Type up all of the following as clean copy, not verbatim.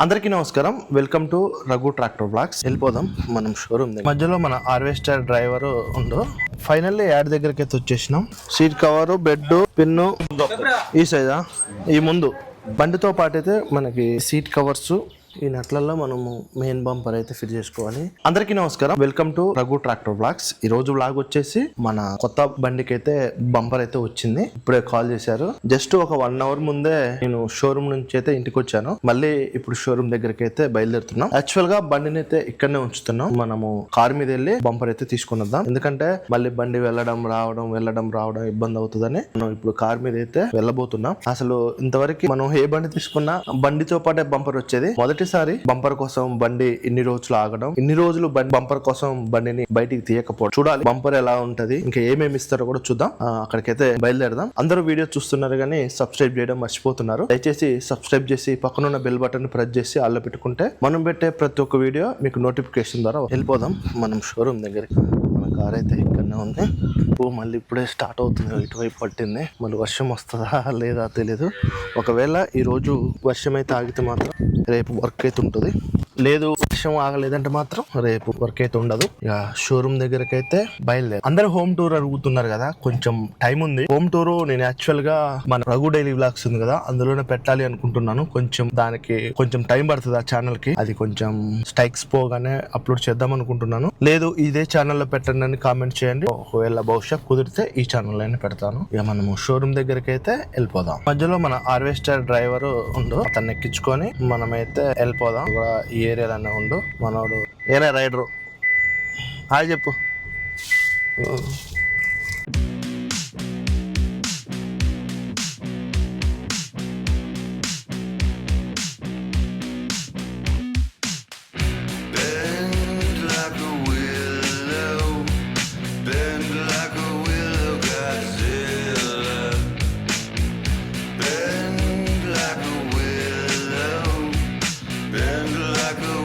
అందరికీ నమస్కారం. Welcome to Raghu tractor blogs. వెళ్ళిపోదాం మనం షోరూమ్ దగ్గర. మధ్యలో మన హార్వెస్టర్ డ్రైవర్ ఉండు. ఫైనల్లీ యాడ్ దగ్గరికి అయితే వచ్చేసినాం. సీట్ కవర్, బెడ్, పిన్ను ఈ సైజా ఈ ముందు బండితో పాటు అయితే మనకి సీట్ కవర్స్, ఈ నట్లలో మనము మెయిన్ బంపర్ అయితే ఫిట్ చేసుకోవాలి. అందరికీ నమస్కారం. Welcome to Raghu tractor blogs. ఈ రోజు బ్లాగ్ వచ్చేసి మన కొత్త బండికి అయితే బంపర్ అయితే వచ్చింది. ఇప్పుడే కాల్ చేశారు. జస్ట్ ఒక 1 అవర్ ముందే నేను షోరూమ్ నుంచి అయితే ఇంటికి వచ్చాను. మళ్ళీ ఇప్పుడు షోరూమ్ దగ్గరికి అయితే బయలుదేరుతున్నాం. యాక్చువల్ గా బండిని అయితే ఇక్కడనే ఉంచుతున్నాం. మనము కార్ మీద వెళ్ళి బంపర్ అయితే తీసుకుని వద్దాం. ఎందుకంటే మళ్ళీ బండి వెళ్ళడం రావడం ఇబ్బంది అవుతుందని మనం ఇప్పుడు కార్ మీద అయితే వెళ్ళబోతున్నాం. అసలు ఇంతవరకు మనం ఏ బండి తీసుకున్నా బండితో పాటే బంపర్ వచ్చేది. మొదటిసారి బంపర్ కోసం బండి ఇన్ని రోజులు ఆగడం, ఇన్ని రోజులు బంపర్ కోసం బండిని బయటికి తీయకపోవడం. చూడాలి బంపర్ ఎలా ఉంటది, ఇంకా ఏమేమి ఇస్తారో కూడా చూద్దాం. అక్కడికైతే బయలుదేరదాం. అందరూ వీడియో చూస్తున్నారు కానీ సబ్స్క్రైబ్ చేయడం మర్చిపోతున్నారు. దయచేసి సబ్స్క్రైబ్ చేసి పక్కనున్న బెల్ బటన్ ప్రెస్ చేసి ఆల్లో పెట్టుకుంటే మనం పెట్టే ప్రతి ఒక్క వీడియో మీకు నోటిఫికేషన్ ద్వారా వెళ్ళిపోదాం మనం షోరూమ్ దగ్గరికి. మన కార్ అయితే ఇక్కడనే ఉంది. మళ్ళీ ఇప్పుడే స్టార్ట్ అవుతుంది. ఇటువైపు పట్టింది. మళ్ళీ వర్షం వస్తుందా లేదా తెలీదు. ఒకవేళ ఈ రోజు వర్షం అయితే ఆగితే మాత్రం రేపు వర్క్ అయితే ఉంటుంది. లేదు వర్షం ఆగలేదంటే మాత్రం రేపు వర్క్ అయితే ఉండదు. ఇక షోరూమ్ దగ్గరకి అయితే బయలుదేరు. అందరూ హోమ్ టూర్ అడుగుతున్నారు కదా, కొంచెం టైం ఉంది. హోమ్ టూర్ నేను యాక్చువల్ గా మన రఘు డైలీ వ్లాగ్స్ ఉంది కదా, అందులోనే పెట్టాలి అనుకుంటున్నాను. దానికి కొంచెం టైం పడుతుంది ఆ ఛానల్ కి. అది కొంచెం స్ట్రైక్స్ పోగానే అప్లోడ్ చేద్దాం అనుకుంటున్నాను. లేదు ఇదే ఛానల్లో పెట్టండి అని కామెంట్ చేయండి. ఒకవేళ భవిష్యత్ కుదిరితే ఈ ఛానల్ అయినా పెడతాను. ఇక మనము షోరూమ్ దగ్గరికి అయితే వెళ్ళిపోదాం. మధ్యలో మన హార్వెస్టర్ డ్రైవర్ ఉండు, అతన్ని ఎక్కించుకొని మనమైతే వెళ్ళిపోదాం. ఈ ఏరియాలోనే ఉండు మనోడు. ఏరే రైడరు హాయ్ చెప్పు.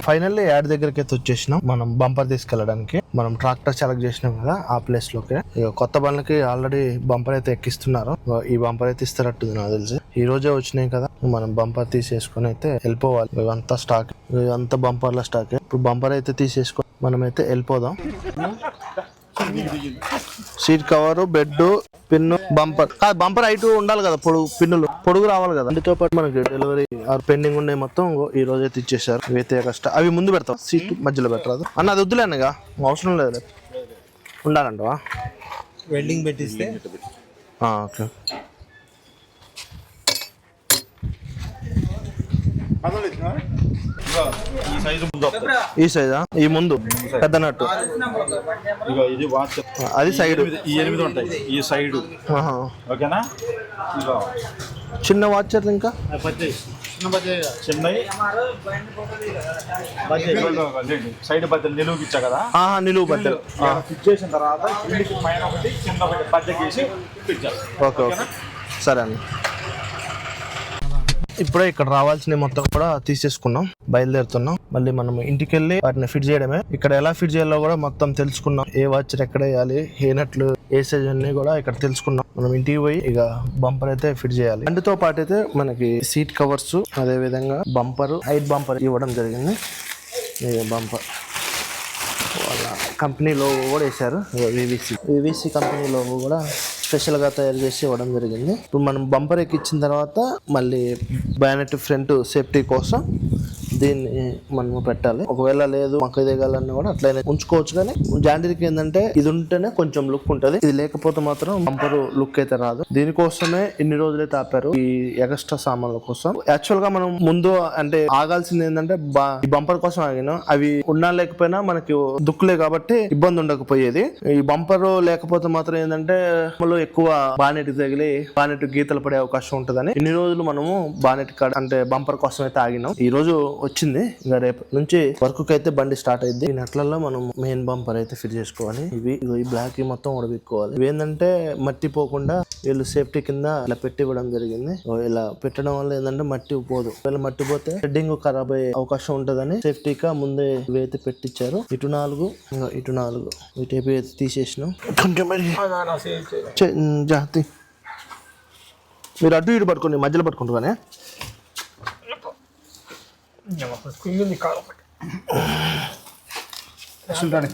ఫైనల్లీ యాడ్ దగ్గరికి అయితే వచ్చేసినాం. మనం బంపర్ తీసుకెళ్ళడానికి మనం ట్రాక్టర్ సెలెక్ట్ చేసినాం కదా ఆ ప్లేస్ లోకి. కొత్త బండ్లకి ఆల్రెడీ బంపర్ అయితే ఎక్కిస్తున్నారు. ఈ బంపర్ అయితే ఇస్తారట్టుంది నాకు తెలిసి. ఈ రోజే వచ్చినాయి కదా, మనం బంపర్ తీసేసుకొని అయితే వెళ్ళిపోవాలి. ఇవంతా స్టాక్, ఇవంతా బంపర్ల స్టాక్. ఇప్పుడు బంపర్ అయితే తీసేసుకొని మనమైతే వెళ్ళిపోదాం. Seat cover, bed, pin, bumper. Bumper height ఉండాలి కదా, పిన్నులు పొడుగు రావాలి కదా. అందుతో పాటు మనకి డెలివరీ పెండింగ్ ఉన్నాయి మొత్తం ఈ రోజు అయితే ఇచ్చేసారు. ఇవైతే కష్టం. అవి ముందు పెడతాం, సీట్ మధ్యలో పెట్టరాదు అన్న. అది వద్దులేనగా, అవసరం లేదు. ఉండాలంటవా వెల్డింగ్ పెట్టిస్తే ఓకే. ఈ సైజా ఈ ముందు పెద్ద నట్టు అది సైడ్, ఈ 8 ఉంటాయి ఈ సైడ్. ఓకేనా, చిన్న వాచర్లు ఇంకా చిన్నవి సైడ్ బద్దలు నిలువుకి ఇచ్చా కదా, నిలువు బద్దలు ఫిట్ చేసిన తర్వాత పైన ఒకటి కింద ఒకటి బద్దకేసి ఫిట్ చేస్తాం. ఓకే ఓకే సరే అండి. ఇప్పుడే ఇక్కడ రావాల్సిన మొత్తం కూడా తీసేసుకున్నాం, బయలుదేరుతున్నాం. మళ్ళీ మనం ఇంటికి వెళ్ళి వాటిని ఫిట్ చేయడమే. ఇక్కడ ఎలా ఫిట్ చేయాలో కూడా మొత్తం తెలుసుకున్నాం. ఏ వాచర్ ఎక్కడ వేయాలి, ఏ నట్లు, ఏ సైజ్ అన్ని కూడా ఇక్కడ తెలుసుకున్నాం. మనం ఇంటికి పోయి ఇక బంపర్ అయితే ఫిట్ చేయాలి. బండితో పాటు అయితే మనకి సీట్ కవర్స్, అదే విధంగా బంపర్, హైట్ బంపర్ ఇవ్వడం జరిగింది. బంపర్ వాళ్ళ కంపెనీ లోగో కూడా వేశారు. వివిసి కంపెనీ లోగో కూడా స్పెషల్ గా తయారు చేసి ఇవ్వడం జరిగింది. ఇప్పుడు మనం బంపర్ ఎక్కించిన తర్వాత మళ్ళీ బ్యానెట్ ఫ్రంట్ సేఫ్టీ కోసం దీన్ని మనము పెట్టాలి. ఒకవేళ లేదు మక్క దిగాలన్నా కూడా అట్లయినా ఉంచుకోవచ్చు. కానీ జాండీకి ఏంటంటే ఇది ఉంటేనే కొంచెం లుక్ ఉంటది, ఇది లేకపోతే మాత్రం బంపర్ లుక్ అయితే రాదు. దీనికోసమే ఇన్ని రోజులైతే ఆపారు, ఈ ఎక్స్ట్రా సామాన్ల కోసం. యాక్చువల్ గా మనం ముందు అంటే ఆగాల్సింది ఏంటంటే ఈ బంపర్ కోసం ఆగినాం. అవి ఉన్నా లేకపోయినా మనకి దుక్కులే కాబట్టి ఇబ్బంది ఉండకపోయేది. ఈ బంపర్ లేకపోతే మాత్రం ఏంటంటే ఎక్కువ బానెట్ తగిలి బానెట్ గీతలు పడే అవకాశం ఉంటదని ఇన్ని రోజులు మనము బానెట్ అంటే బంపర్ కోసం అయితే ఆగినాం. ఈ రోజు వచ్చింది. ఇంకా రేపు నుంచి వర్క్ అయితే బండి స్టార్ట్ అయింది. ఈ నట్లలో మనం మెయిన్ బంపర్ అయితే ఫిట్ చేసుకోవాలి. ఈ బ్లాక్ మొత్తం ఉడబెట్టుకోవాలి. ఇవి ఏంటంటే మట్టి పోకుండా వీళ్ళు సేఫ్టీ కింద ఇలా పెట్టి ఇవ్వడం జరిగింది. ఇలా పెట్టడం వల్ల ఏంటంటే మట్టి పోదు. వీళ్ళు మట్టి పోతే హెడ్డింగ్ ఖరాబ్ అయ్యే అవకాశం ఉంటదని సేఫ్టీగా ముందే ఇవైతే పెట్టించారు. ఇటు 4 ఇటు 4 ఇటు అయితే తీసేసినాం. జాతి మీరు అటు ఇటు పట్టుకోండి, మధ్యలో పట్టుకుంటానే. కుంగింది కారం కూర్చుంటాను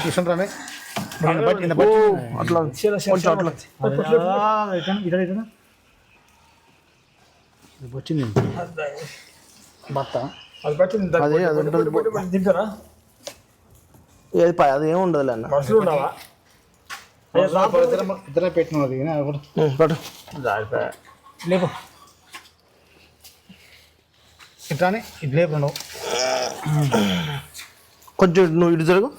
కూర్చుంటాను ఓ, అట్లా కొంచెం అట్లా వచ్చింది భర్త అది పట్టింది అదే అది ఉంటుంది. తింటారా అది ఏమి ఉండదులే అన్న. మనుషులు ఉన్నావా ఇద్దరే పెట్టినది కానీ అది కూడా పట్టు. లేపు ఇట్లానే ఇది లేపు నువ్వు కొంచెం నువ్వు ఇటు జరుగు,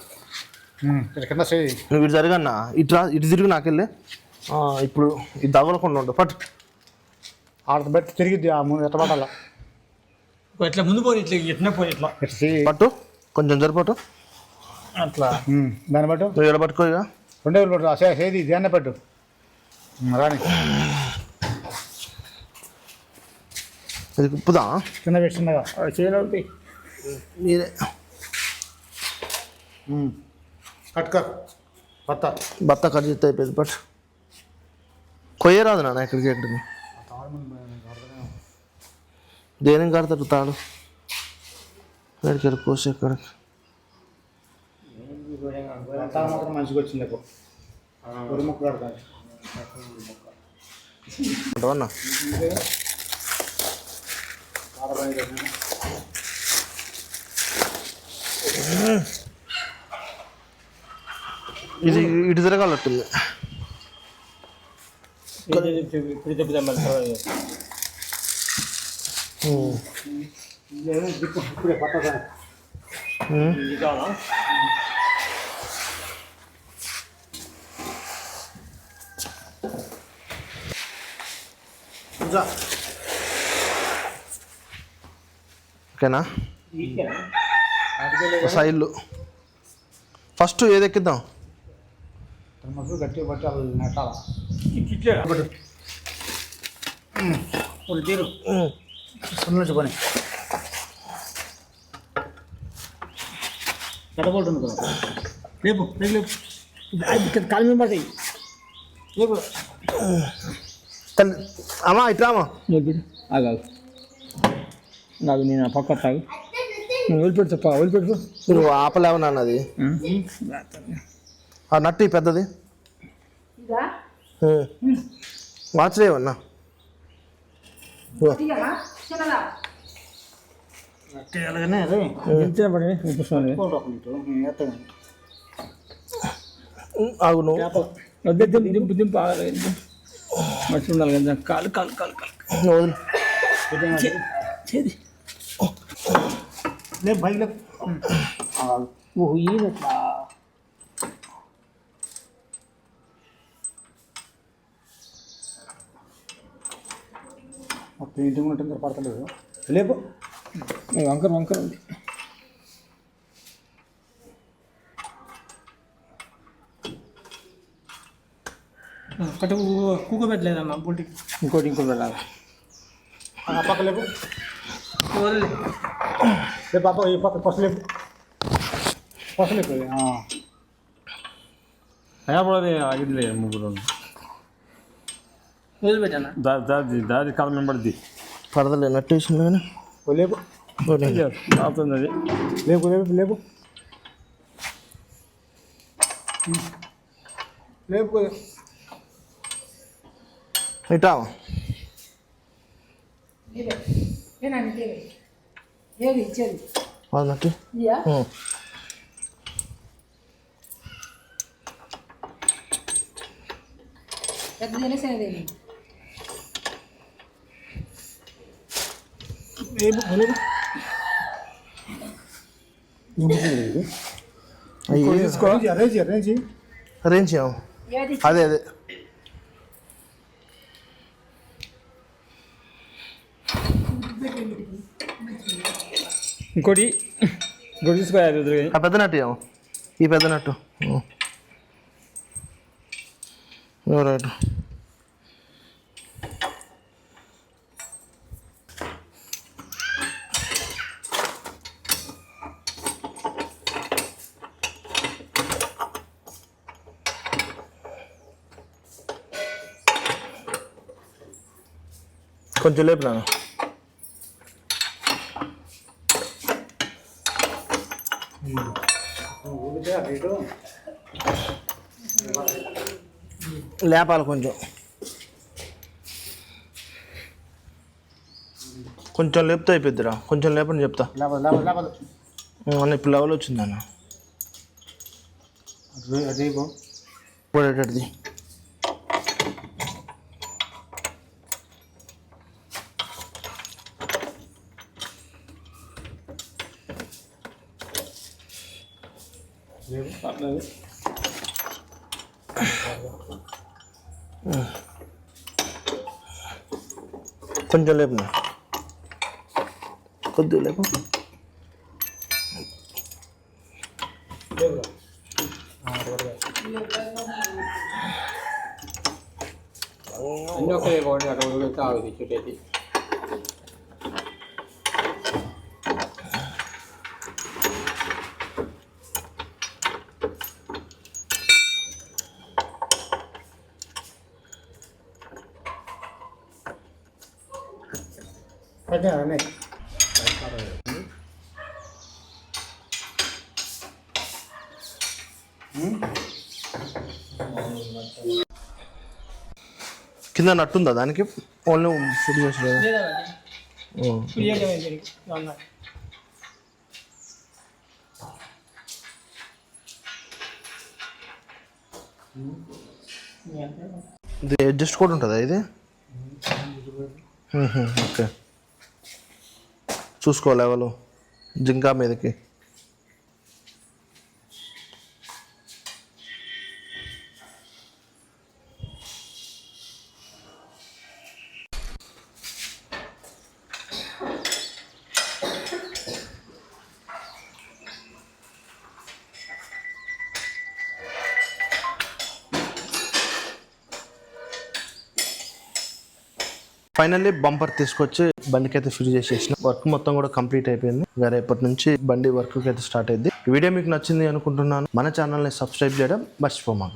కింద చేయి నువ్వు ఇటు జరగన్నా, ఇటు తిరిగి నాకెళ్ళి. ఇప్పుడు ఇది తగలకుండా ఉండు. పట్టు. ఆడత పెట్టి తిరిగిద్ది ఆ ముందు ఎట్ట పట్టాల ఇట్లా ముందు పోయి ఇట్లా ఎట్లా పోయి ఇట్లా ఇట్లా చెయ్యి పట్టు, కొంచెం జరిపట్టు. అట్లా దాన్ని పట్టు నువ్వు ఇలా పట్టుకో ఇక. రెండే పట్టు చేది దాన్నే పట్టు రాని ఇది ఉప్పుదా కింద పెట్టిండగా చేయనోటి మీరే. కట్టుకో భర్త బత్త కట్ చేస్తే అయిపోయింది. పట్టు. కొయ్యరాదు నాన్న ఎక్కడికి ఎక్కడికి. దేనికి కడతాడు తాడు? ఎక్కడికి కోసి ఎక్కడికి. మాత్రం మంచిగా వచ్చింది లేకు ఒక ముక్క కడతాను అంటావన్నా? ఇది ఇటు తిరగాలట్టుంది. ఇప్పుడు చెప్తాం మరి ఇప్పుడే పట్టదా ఇది కావాలా ఓకేనా? సైడ్లు ఫస్ట్ ఏది ఎక్కిద్దాం? మనుషులు గట్టిగా పట్టి వాళ్ళు నెట్టాల తీరు సున్నచి పని కట్టబోతుంది కదా రేపు రేపు రేపు కాలు మీద పడతాయి రేపు అమ్మా ఇట్రామా. ఆగాగు నాకు నేను పక్క తాగు నువ్వు వదిలిపెట్టు చెప్ప వదిలిపెట్టు నువ్వు ఆపలేవు నాన్న అది. ఆ నట్టు ఈ పెద్దది మార్చలేవన్నా. అలాగనే అదే ఆగు నువ్వు. దింపు దింపు దింపు మంచిగా ఉండాలి కదా కాలు కాలు కాలు కాలు వదిలి. చేది లేదు బైక్ లేదు ఓహో ఈయనట్లా మొత్తం ఇంటి ముందు పడతలేదు లేపు వంకర వంకర ఉంది ఒకటి కుక్క పెట్టలేదమ్మా బుల్టికి ఇంకోటి పెట్టాలి పక్క లేపు వదిలే రేపు పాప ఈ పక్క పసు లేపు పసు లేపు భయపడది ఆగింది ముగ్గురు వదిలిపెట్టానా దాది కాలం వెంబడిది పడదలే నట్టు వేసింది కానీ లేపు అవుతుంది అది లేపు లేపు లేపు లేపు ఇటా అది నట్టు. అరేంజ్ అరేంజ్ అరేంజ్ చేయము. అదే అదే ఇంకోటి ఇంకోటి తీసుకోవాలి ఆ పెద్ద నట్టు ఏమో, ఈ పెద్ద నట్టు. రైట్. కొంచెం లేపు నాన్న. ఊరితే అటు ఇటు లేపాలి కొంచెం. కొంచెం లేపితే అయిపోద్దిరా. కొంచెం లేపని చెప్తా. లేపదు లేపదు లేపదు అన్న ఇప్పుడు లెవెల్ వచ్చింది అన్న. అటు ఇవ్వు. పడేటది. కొంచెం లేపు, కొద్దిగా లేపు. అన్నీ ఒకే బాగుంది. అక్కడ ఉడికితే ఆగుతుంది చుట్టేది. అదే అన్నీ కింద నట్టుందా దానికి? ఓన్లీ ఫుడ్ చేసలేదు. ఇది అడ్జస్ట్ కూడా ఉంటుందా ఇది? ఓకే, చూసుకో లెవెల్ జింకా మీదకి. ఫైనల్లీ బంపర్ తీసుకొచ్చి బండికి అయితే ఫిట్ చేసేసిన. వర్క్ మొత్తం కూడా కంప్లీట్ అయిపోయింది. ఇంకా రేపటి నుంచి బండి వర్క్ అయితే స్టార్ట్ అయింది. ఈ వీడియో మీకు నచ్చింది అనుకుంటున్నాను. మన ఛానల్ని సబ్స్క్రైబ్ చేయడం మర్చిపోమాకండి.